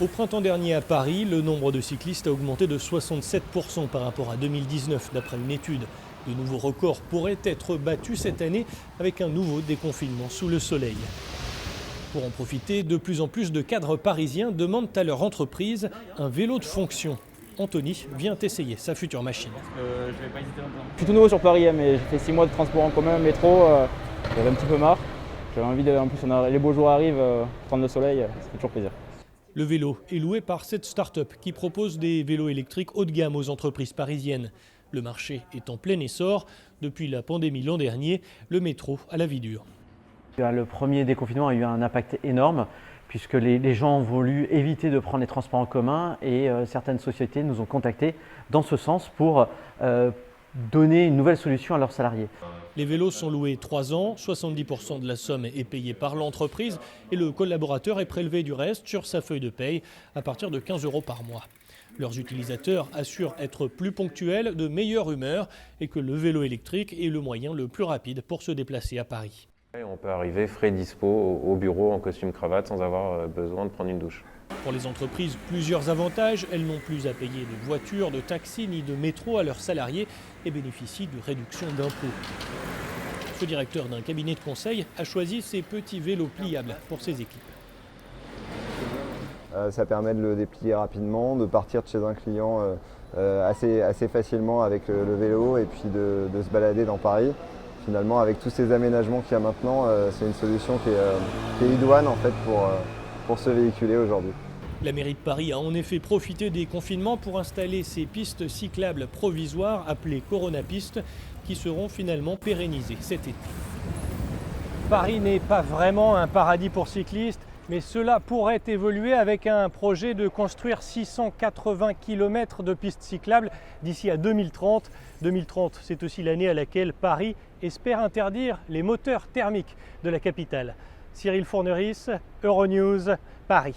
Au printemps dernier à Paris, le nombre de cyclistes a augmenté de 67% par rapport à 2019, d'après une étude. De nouveaux records pourraient être battus cette année avec un nouveau déconfinement sous le soleil. Pour en profiter, de plus en plus de cadres parisiens demandent à leur entreprise un vélo de fonction. Anthony vient essayer sa future machine. Je vais pas hésiter longtemps. Je suis tout nouveau sur Paris, mais j'ai fait 6 mois de transport en commun, métro. J'avais un petit peu marre. J'avais envie en plus, les beaux jours arrivent, prendre le soleil, ça fait toujours plaisir. Le vélo est loué par cette start-up qui propose des vélos électriques haut de gamme aux entreprises parisiennes. Le marché est en plein essor. Depuis la pandémie l'an dernier, le métro a la vie dure. Le premier déconfinement a eu un impact énorme puisque les gens ont voulu éviter de prendre les transports en commun et certaines sociétés nous ont contactés dans ce sens pour donner une nouvelle solution à leurs salariés. Les vélos sont loués 3 ans, 70% de la somme est payée par l'entreprise et le collaborateur est prélevé du reste sur sa feuille de paye à partir de 15 € par mois. Leurs utilisateurs assurent être plus ponctuels, de meilleure humeur et que le vélo électrique est le moyen le plus rapide pour se déplacer à Paris. On peut arriver frais dispo au bureau en costume cravate sans avoir besoin de prendre une douche. Pour les entreprises, plusieurs avantages. Elles n'ont plus à payer de voitures, de taxis ni de métro à leurs salariés et bénéficient de réductions d'impôts. Ce directeur d'un cabinet de conseil a choisi ces petits vélos pliables pour ses équipes. Ça permet de le déplier rapidement, de partir de chez un client assez facilement avec le vélo et puis de se balader dans Paris. Finalement, avec tous ces aménagements qu'il y a maintenant, c'est une solution qui est idoine en fait pour se véhiculer aujourd'hui. La mairie de Paris a en effet profité des confinements pour installer ces pistes cyclables provisoires appelées Corona Pistes qui seront finalement pérennisées cet été. Paris n'est pas vraiment un paradis pour cyclistes, mais cela pourrait évoluer avec un projet de construire 680 km de pistes cyclables d'ici à 2030. 2030, c'est aussi l'année à laquelle Paris espère interdire les moteurs thermiques de la capitale. Cyril Fourneris, Euronews, Paris.